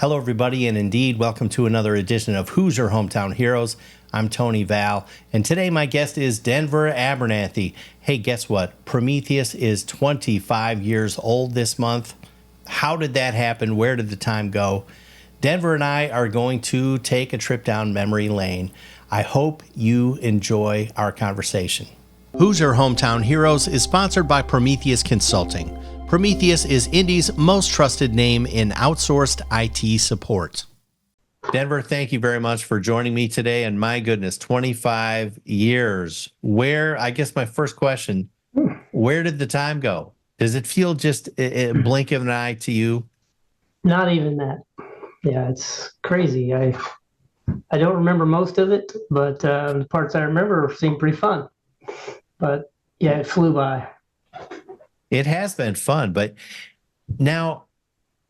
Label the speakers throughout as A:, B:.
A: Hello, everybody, and indeed, welcome to another edition of Who's Your Hometown Heroes. I'm Tony Val, and today my guest is Denver Abernathy. Hey, guess what? Promethius is 25 years old this month. How did that happen? Where did the time go? Denver and I are going to take a trip down memory lane. I hope you enjoy our conversation. Who's Your Hometown Heroes is sponsored by Promethius Consulting. Promethius is Indy's most trusted name in outsourced IT support. Denver, thank you very much for joining me today. And my goodness, 25 years. I guess my first question, where did the time go? Does it feel just a blink of an eye to you?
B: Not even that. Yeah, it's crazy. I don't remember most of it, but the parts I remember seem pretty fun. But yeah, it flew by.
A: It has been fun, but now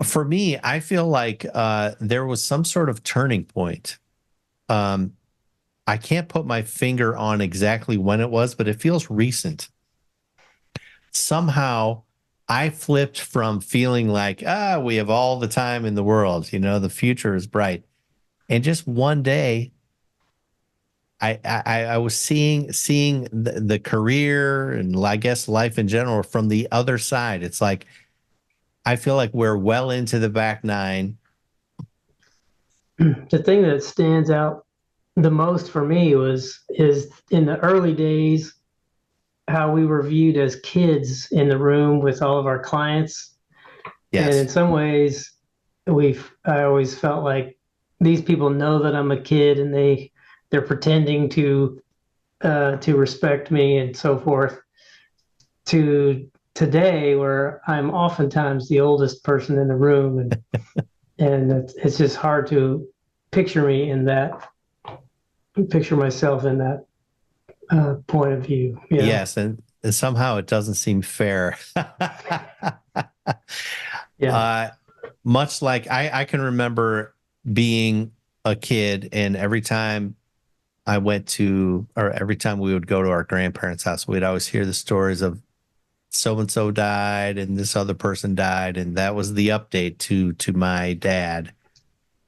A: for me, I feel like there was some sort of turning point. I can't put my finger on exactly when it was, but it feels recent. Somehow I flipped from feeling like, we have all the time in the world, the future is bright. And just one day, I was seeing the career and I guess life in general from the other side. It's like, I feel like we're well into the back nine.
B: The thing that stands out the most for me is in the early days, how we were viewed as kids in the room with all of our clients.
A: Yes.
B: And in some ways, I always felt like these people know that I'm a kid and they're pretending to respect me and so forth. To today, where I'm oftentimes the oldest person in the room, and it's just hard to picture myself in that point of view. Yeah.
A: Yes, and somehow it doesn't seem fair.
B: Yeah.
A: Much like I can remember being a kid, and every time every time we would go to our grandparents' house, we'd always hear the stories of so-and-so died and this other person died. And that was the update to my dad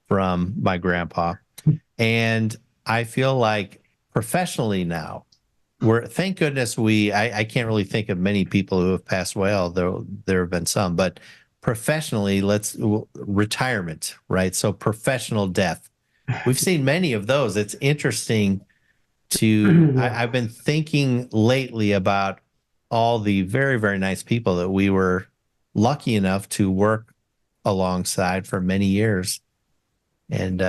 A: from my grandpa. And I feel like professionally now, thank goodness I can't really think of many people who have passed away, although there have been some, but professionally, retirement, right? So professional death. We've seen many of those. It's interesting I've been thinking lately about all the very, very nice people that we were lucky enough to work alongside for many years. And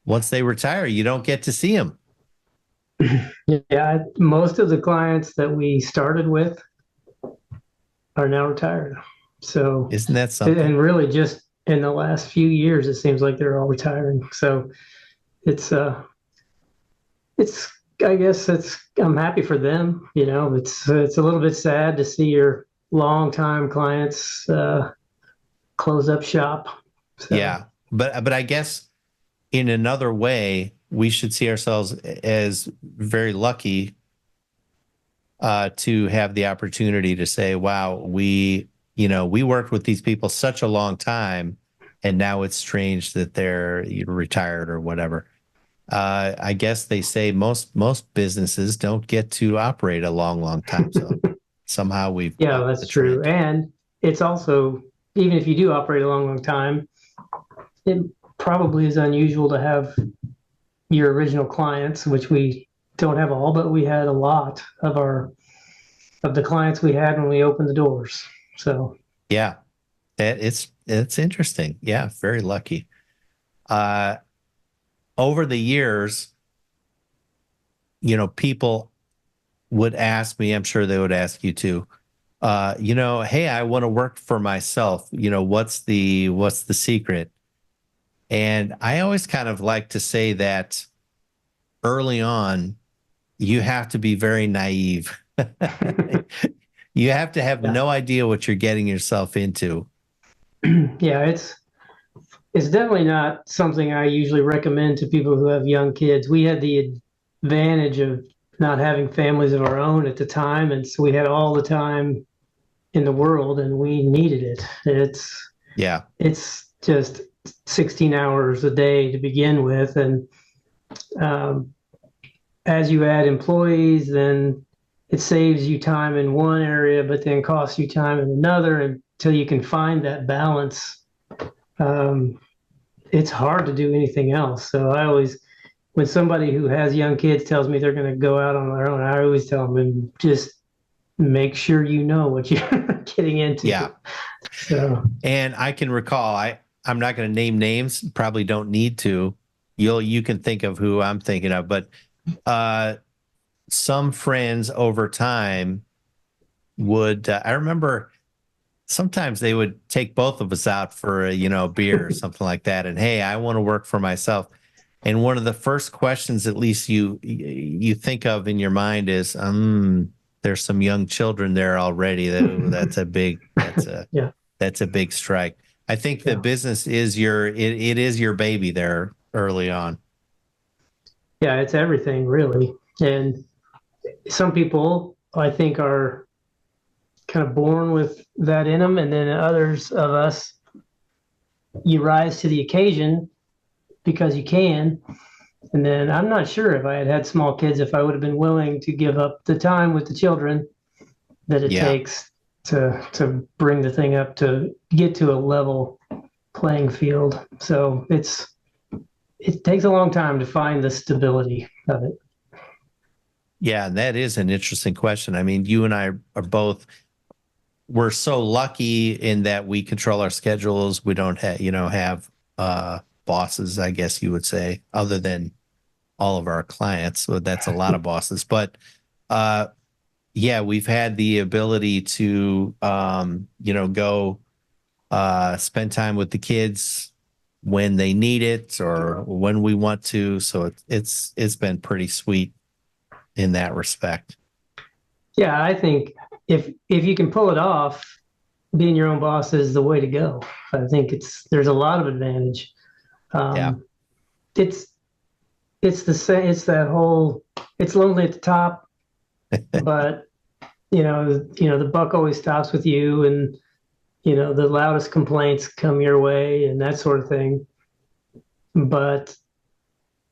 A: once they retire, you don't get to see them.
B: Yeah, most of the clients that we started with are now retired. So
A: isn't that something?
B: And really just in the last few years, it seems like they're all retiring. So I'm happy for them. It's a little bit sad to see your longtime clients close up shop. So.
A: Yeah, but I guess in another way, we should see ourselves as very lucky to have the opportunity to say, wow, we worked with these people such a long time, and now it's strange that they're retired or whatever. I guess they say most businesses don't get to operate a long time. So somehow
B: that's true. And it's also, even if you do operate a long time, it probably is unusual to have your original clients, which we don't have all, but we had a lot of the clients we had when we opened the doors. So
A: yeah, it's interesting. Yeah, very lucky. Over the years, people would ask me, I'm sure they would ask you too, hey, I want to work for myself. What's the secret? And I always kind of like to say that early on, you have to be very naive. You have to have no idea what you're getting yourself into.
B: Yeah, it's definitely not something I usually recommend to people who have young kids. We had the advantage of not having families of our own at the time, and so we had all the time in the world, and we needed it. It's just 16 hours a day to begin with. And um, as you add employees, then it saves you time in one area, but then costs you time in another until you can find that balance. Um, it's hard to do anything else. So I always, when somebody who has young kids tells me they're going to go out on their own, I always tell them, just make sure you know what you're getting into.
A: Yeah.
B: So,
A: And I can recall, I'm not going to name names, probably don't need to. You can think of who I'm thinking of, but some friends over time would, I remember sometimes they would take both of us out for a beer or something like that. And hey, I want to work for myself. And one of the first questions, at least you think of in your mind, is, there's some young children there already. That's a big
B: yeah.
A: that's a big strike. I think the business is it is your baby there early on.
B: Yeah, it's everything really. And some people I think are kind of born with that in them, and then others of us, you rise to the occasion because you can. And then I'm not sure if I had had small kids, if I would have been willing to give up the time with the children that it takes to bring the thing up to get to a level playing field. So it takes a long time to find the stability of it.
A: Yeah, and that is an interesting question. I mean, you and I are both, we're so lucky in that we control our schedules. We don't have bosses, I guess you would say, other than all of our clients. So that's a lot of bosses. But yeah, we've had the ability to go spend time with the kids when they need it or when we want to. So it's been pretty sweet in that respect.
B: Yeah, I think if you can pull it off, being your own boss is the way to go. I think there's a lot of advantage.
A: Yeah.
B: It's the same. It's that whole. It's lonely at the top, but the buck always stops with you, and the loudest complaints come your way, and that sort of thing. But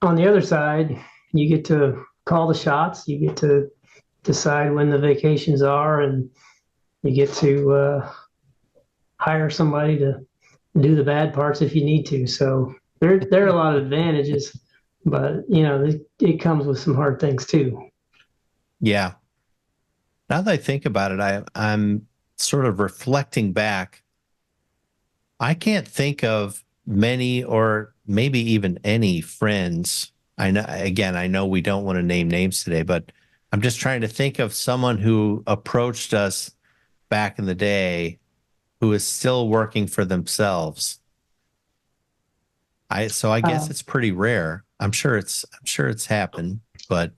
B: on the other side, you get to call the shots. You get to decide when the vacations are, and you get to hire somebody to do the bad parts if you need to. So there are a lot of advantages, but it comes with some hard things too.
A: Yeah. Now that I think about it, I'm sort of reflecting back. I can't think of many or maybe even any friends. I know we don't want to name names today, but I'm just trying to think of someone who approached us back in the day who is still working for themselves. I guess it's pretty rare. I'm sure it's happened, but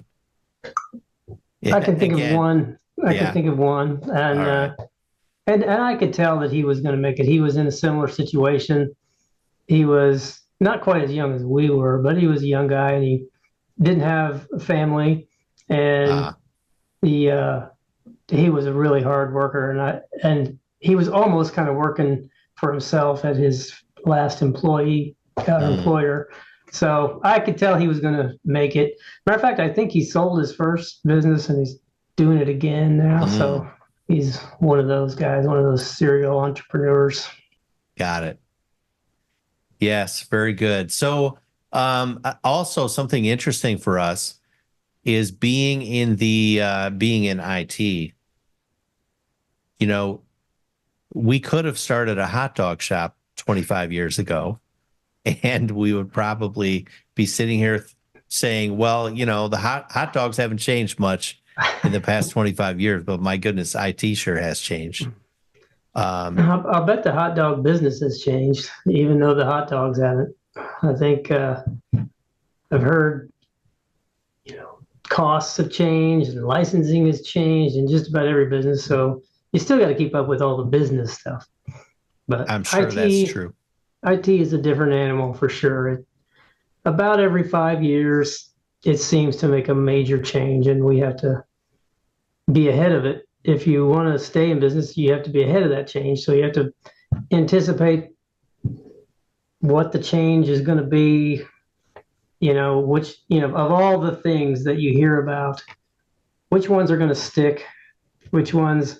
B: I can think of one. I
A: Yeah.
B: can think of one, and
A: All right.
B: and I could tell that he was going to make it. He was in a similar situation. He was not quite as young as we were, but he was a young guy, and he didn't have a family, and he was a really hard worker, and he was almost kind of working for himself at his last employer. So I could tell he was going to make it. Matter of fact, I think he sold his first business and he's doing it again now. So he's one of those guys, one of those serial entrepreneurs.
A: Got it. Yes, very good. So also something interesting for us is being in IT. We could have started a hot dog shop 25 years ago, and we would probably be sitting here saying, well, the hot dogs haven't changed much in the past 25 years, but my goodness, IT sure has changed.
B: I'll bet the hot dog business has changed, even though the hot dogs haven't. I think I've heard, costs have changed and licensing has changed in just about every business. So you still got to keep up with all the business stuff. But
A: I'm sure that's true.
B: IT is a different animal for sure. About every 5 years, it seems to make a major change, and we have to be ahead of it. If you want to stay in business, you have to be ahead of that change. So you have to anticipate what the change is going to be, which, of all the things that you hear about, which ones are going to stick, which ones,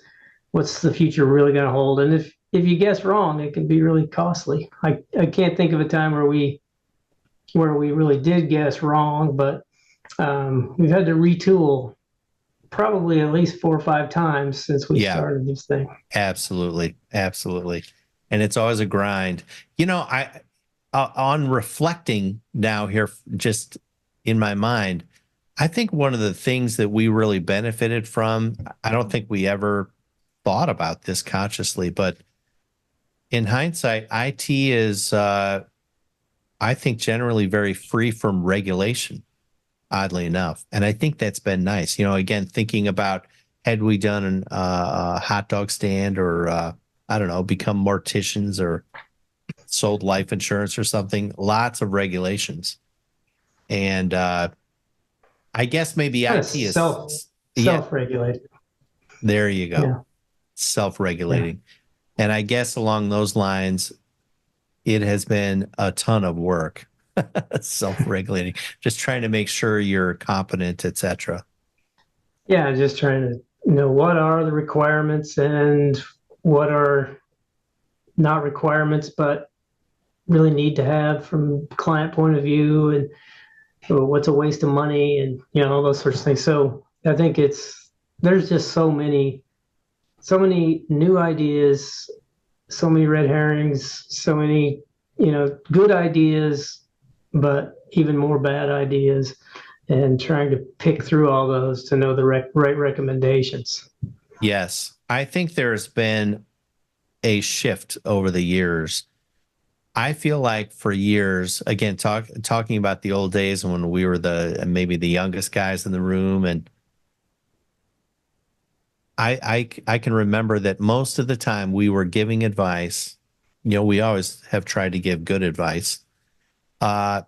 B: what's the future really going to hold? And if you guess wrong, it can be really costly. I can't think of a time where we really did guess wrong, but we've had to retool probably at least 4 or 5 times since we
A: Yeah,
B: started this thing.
A: absolutely. Absolutely. And it's always a grind. I on reflecting now here, just in my mind, I think one of the things that we really benefited from, I don't think we ever thought about this consciously, but in hindsight, IT is, I think, generally very free from regulation, oddly enough. And I think that's been nice. Again, thinking about, had we done a hot dog stand, or, I don't know, become morticians, or sold life insurance or something, lots of regulations. And I guess maybe
B: Kind of
A: IT is, yeah,
B: self-regulated.
A: there you go,
B: Yeah. Yeah.
A: self-regulating. And I guess along those lines, it has been a ton of work, self-regulating, just trying to make sure you're competent, etc.
B: Yeah, just trying to know what are the requirements and what are not requirements, but really need to have from client point of view, and what's a waste of money, and all those sorts of things. So I think there's just so many new ideas, so many red herrings, so many good ideas, but even more bad ideas, and trying to pick through all those to know the right recommendations.
A: Yes, I think there's been a shift over the years. I feel like for years, again, talking about the old days when we were maybe the youngest guys in the room, and I can remember that most of the time we were giving advice. We always have tried to give good advice, but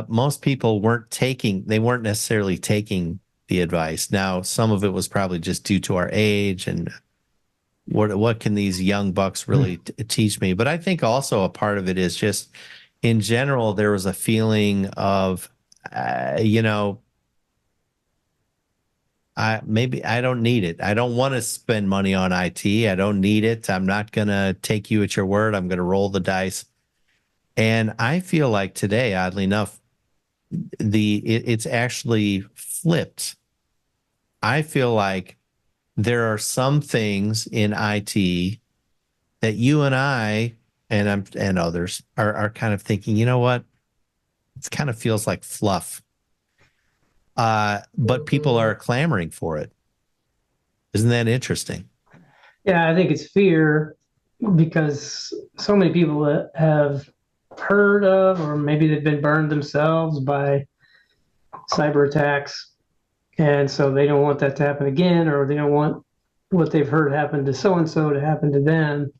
A: most people they weren't necessarily taking the advice. Now, some of it was probably just due to our age, and what can these young bucks really teach me? But I think also a part of it is just, in general, there was a feeling of, uh, you know, maybe I don't need it. I don't want to spend money on IT. I don't need it. I'm not going to take you at your word. I'm going to roll the dice. And I feel like today, oddly enough, it's actually flipped. I feel like there are some things in IT that you and I and others are kind of thinking, you know what? It kind of feels like fluff. But people are clamoring for it. Isn't that interesting?
B: Yeah, I think it's fear because so many people that have heard of, or maybe they've been burned themselves by cyber attacks, and so they don't want that to happen again, or they don't want what they've heard happen to so and so to happen to them.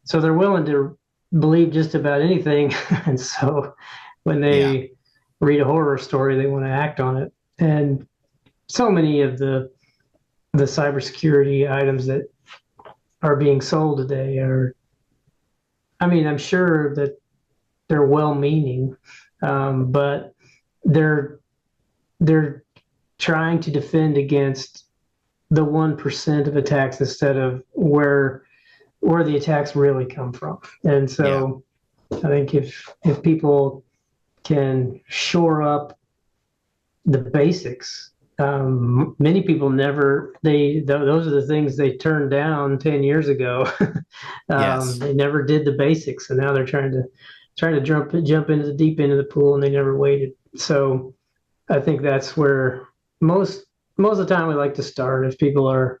B: So they're willing to believe just about anything, and so when
A: Yeah.
B: they read a horror story, they want to act on it. And so many of the cybersecurity items that are being sold today are, I mean, I'm sure that they're well-meaning, but they're they're trying to defend against the 1% of attacks instead of where the attacks really come from. And
A: Yeah.
B: so I think if people can shore up the basics, many people never those are the things they turned down 10 years ago.
A: Yes.
B: They never did the basics, and now they're trying to jump into the deep end of the pool, and they never waited. So I think that's where most of the time we like to start. If people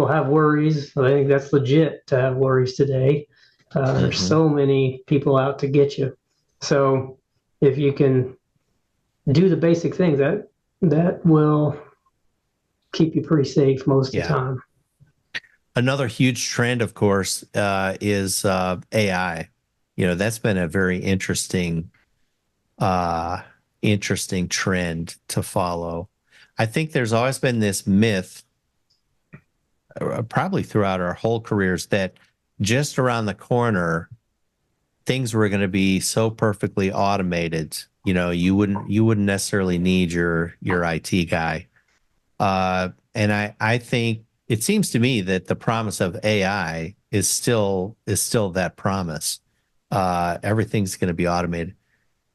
B: have worries, I think that's legit to have worries today. There's
A: Hmm.
B: so many people out to get you. So if you can do the basic things, that will keep you pretty safe most of the
A: Yeah.
B: time.
A: Another huge trend, of course, is AI. That's been a very uh, interesting trend to follow. I think there's always been this myth, probably throughout our whole careers, that just around the corner things were going to be so perfectly automated, you wouldn't necessarily need your IT guy. And I think it seems to me that the promise of AI is still that promise. Everything's going to be automated.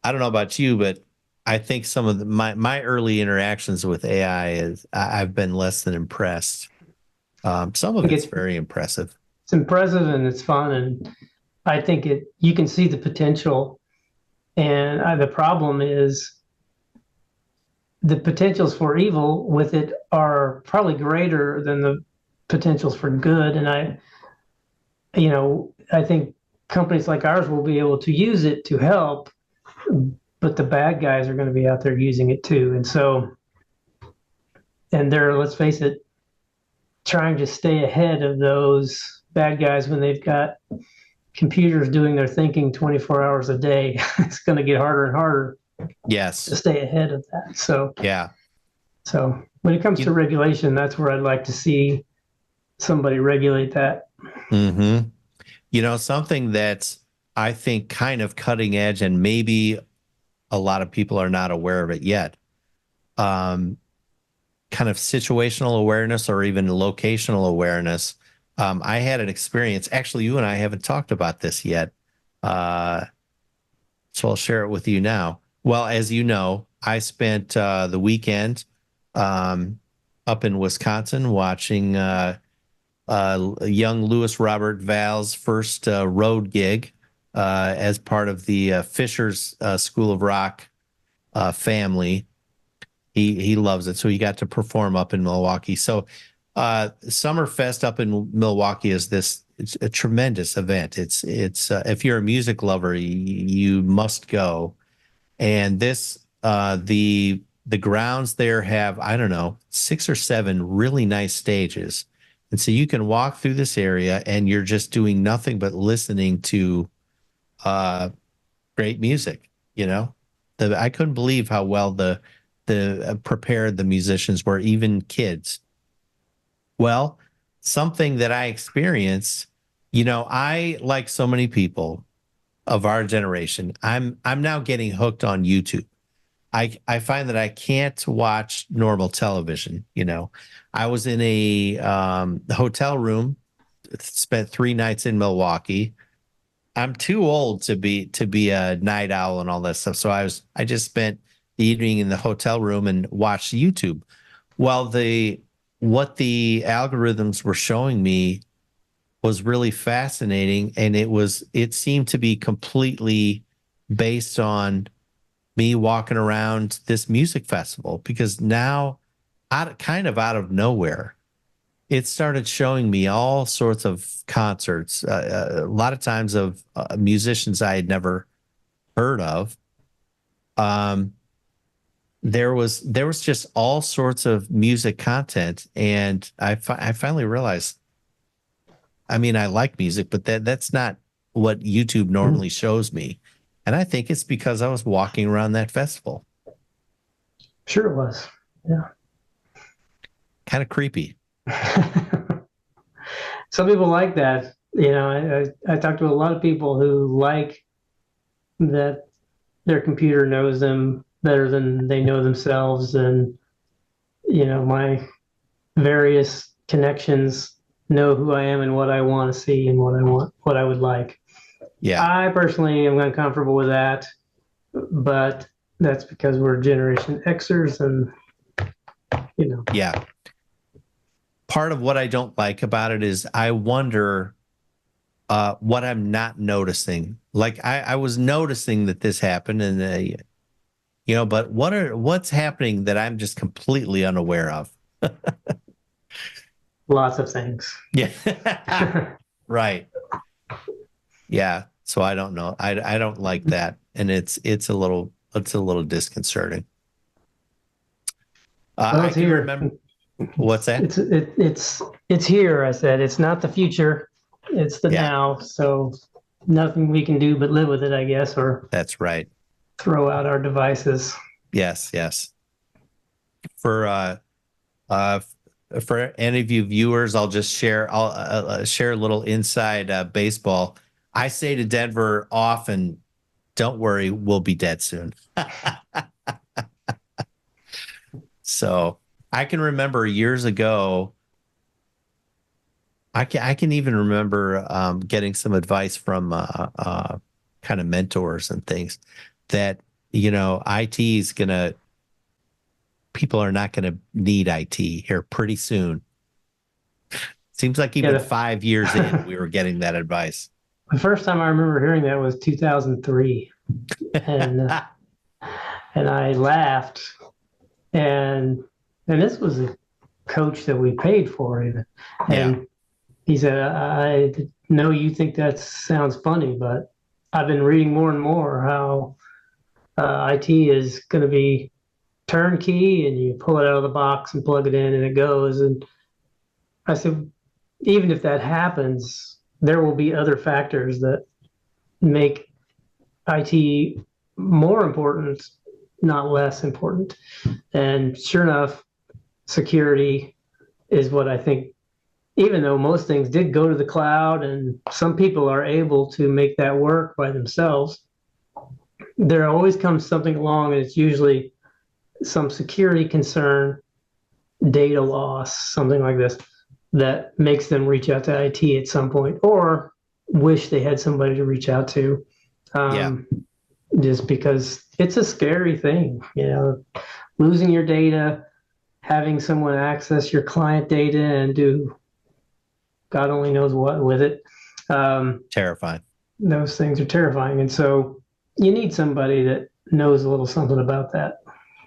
A: I don't know about you, but I think some of my early interactions with AI I've been less than impressed. Some
B: I
A: of
B: think
A: it's very impressive.
B: it's impressive and it's fun, and I think you can see the potential. And the problem is the potentials for evil with it are probably greater than the potentials for good. And I think companies like ours will be able to use it to help, but the bad guys are going to be out there using it too. And they're, let's face it, trying to stay ahead of those bad guys when they've got computers doing their thinking 24 hours a day. It's going to get harder and harder to
A: Yes.
B: stay ahead of that.
A: Yeah.
B: So when it comes to regulation, that's where I'd like to see somebody regulate that.
A: Mm-hmm. Something that's, I think, kind of cutting edge, and maybe a lot of people are not aware of it yet. Kind of situational awareness or even locational awareness. I had an experience. Actually, you and I haven't talked about this yet. So I'll share it with you now. Well, as you know, I spent the weekend up in Wisconsin watching young Louis Robert Val's first road gig as part of the Fisher's School of Rock family. He loves it, so he got to perform up in Milwaukee. So Summerfest up in Milwaukee is it's a tremendous event. It's if you're a music lover, you must go. And the grounds there have, I don't know, 6 or 7 really nice stages. And so you can walk through this area and you're just doing nothing but listening to great music. I couldn't believe how well the prepared the musicians were, even kids. Well, something that I experienced, I, like so many people of our generation, I'm now getting hooked on YouTube. I find that I can't watch normal television. I was in a hotel room, spent 3 nights in Milwaukee. I'm too old to be a night owl and all that stuff. So I just spent the evening in the hotel room and watched YouTube. Well, what the algorithms were showing me was really fascinating, and it seemed to be completely based on me walking around this music festival, because now, kind of out of nowhere, it started showing me all sorts of concerts, a lot of times of musicians I had never heard of. There was just all sorts of music content, and I finally realized, I mean, I like music, but that's not what YouTube normally shows me. And I think it's because I was walking around that festival.
B: Sure it was. Yeah.
A: Kind of creepy.
B: Some people like that. I talked to a lot of people who like that their computer knows them better than they know themselves. And, my various connections know who I am and what I want to see and what I would like.
A: Yeah.
B: I personally am uncomfortable with that, but that's because we're Generation Xers and,
A: Yeah. Part of what I don't like about it is I wonder what I'm not noticing. Like I was noticing that this happened, and but what's happening that I'm just completely unaware of?
B: lots of things.
A: Yeah. Right. Yeah. So I don't know. I don't like that, and it's a little disconcerting.
B: Well,
A: I
B: it's
A: can
B: here.
A: remember. What's that?
B: It's here. I said it's not the future, it's the now. So nothing we can do but live with it, I guess, or
A: That's right.
B: throw out our devices.
A: Yes. For for any of you viewers, I'll share a little inside baseball. I say to Denver often, don't worry, we'll be dead soon. So I can remember years ago, I can even remember getting some advice from kind of mentors and things that, IT is going to, people are not going to need IT here pretty soon. Seems like
B: Yeah,
A: even 5 years in, we were getting that advice.
B: the first time I remember hearing that was 2003, and and I laughed, and this was a coach that we paid for even,
A: Yeah.
B: and he said, "I know you think that sounds funny, but I've been reading more and more how IT is going to be turnkey, and you pull it out of the box and plug it in, and it goes." And I said, even if that happens, there will be other factors that make IT more important, not less important. And sure enough, security is what I think, even though most things did go to the cloud and some people are able to make that work by themselves, there always comes something along, and it's usually some security concern, data loss, something like this, that makes them reach out to IT at some point or wish they had somebody to reach out to.
A: Yeah.
B: Um, just because it's a scary thing, losing your data, having someone access your client data and do God only knows what with it.
A: Terrifying.
B: Those things are terrifying. And so you need somebody that knows a little something about that.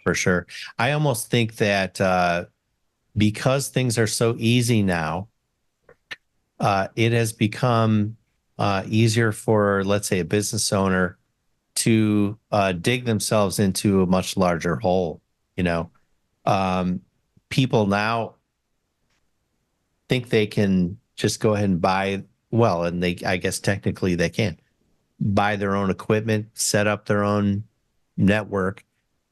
A: For sure. I almost think that because things are so easy now, it has become easier for, let's say, a business owner to dig themselves into a much larger hole. People now think they can just go ahead and buy, well, and I guess technically they can buy their own equipment, set up their own network,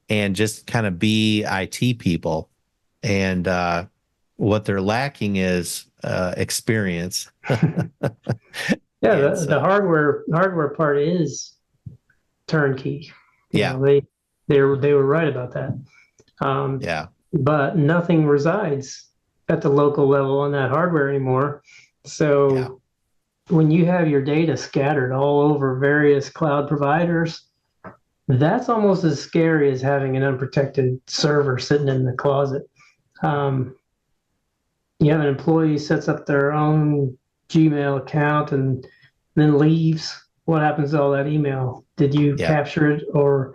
A: and just kind of be IT people. And what they're lacking is experience.
B: Yeah,
A: And
B: the hardware part is turnkey.
A: Yeah.
B: They were right about that.
A: Yeah.
B: But nothing resides at the local level on that hardware anymore. So
A: Yeah.
B: when you have your data scattered all over various cloud providers, that's almost as scary as having an unprotected server sitting in the closet. Um, you have an employee sets up their own Gmail account and then leaves. What happens to all that email? Did you
A: Yeah.
B: capture it, or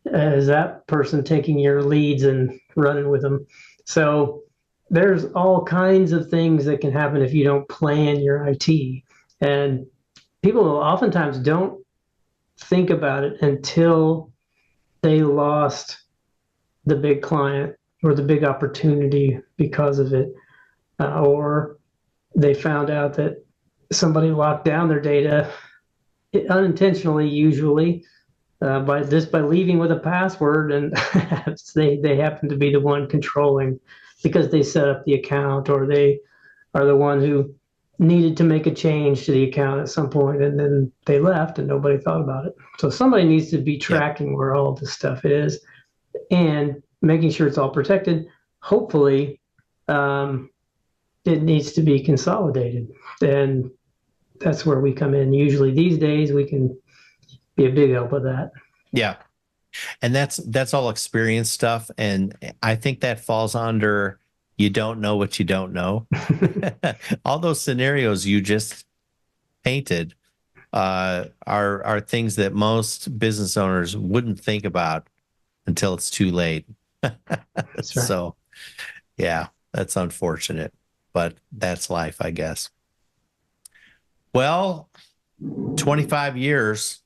B: is that person taking your leads and running with them? So there's all kinds of things that can happen if you don't plan your IT. And people oftentimes don't think about it until they lost the big client or the big opportunity because of it, or they found out that somebody locked down their data unintentionally, usually by leaving with a password, and they happen to be the one controlling because they set up the account, or they are the one who needed to make a change to the account at some point, and then they left and nobody thought about it. So somebody needs to be tracking where all this stuff is and making sure it's all protected. Hopefully, it needs to be consolidated, and that's where we come in. Usually these days we can be a big help with that.
A: Yeah. And that's all experience stuff. And I think that falls under, you don't know what you don't know. All those scenarios you just painted are things that most business owners wouldn't think about until it's too late.
B: That's right.
A: So, yeah, that's unfortunate, but that's life, I guess. Well, 25 years.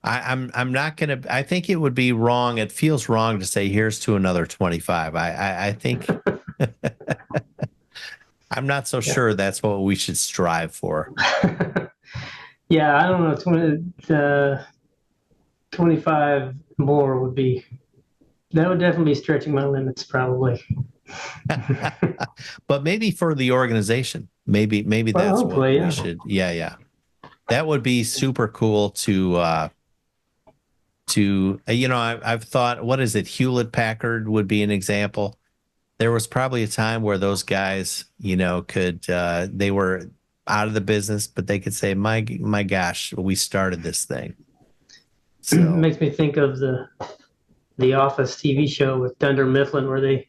A: I'm not gonna. I think it would be wrong. It feels wrong to say here's to another 25. I think I'm not so sure that's what we should strive for.
B: Yeah, I don't know. 25 more would be, that would definitely be stretching my limits, probably.
A: But maybe for the organization, maybe
B: Well,
A: that's what
B: hopefully,
A: we
B: yeah.
A: should. Yeah, yeah. that would be super cool to I've thought, what is it? Hewlett Packard would be an example. There was probably a time where those guys, could they were out of the business, but they could say, my gosh, we started this thing. So
B: Makes me think of the Office TV show with Dunder Mifflin, where they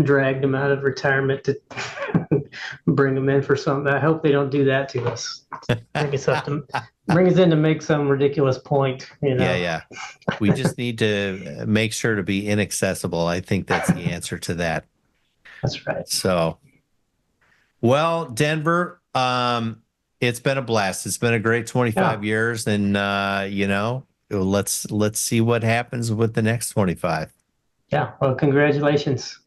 B: dragged him out of retirement to bring him in for something. I hope they don't do that to us. Bring us in to make some ridiculous point.
A: yeah. We just need to make sure to be inaccessible. I think that's the answer to that.
B: That's right.
A: So, well, Denver, it's been a blast. It's been a great 25 years, and let's see what happens with the next 25.
B: Yeah. Well, congratulations.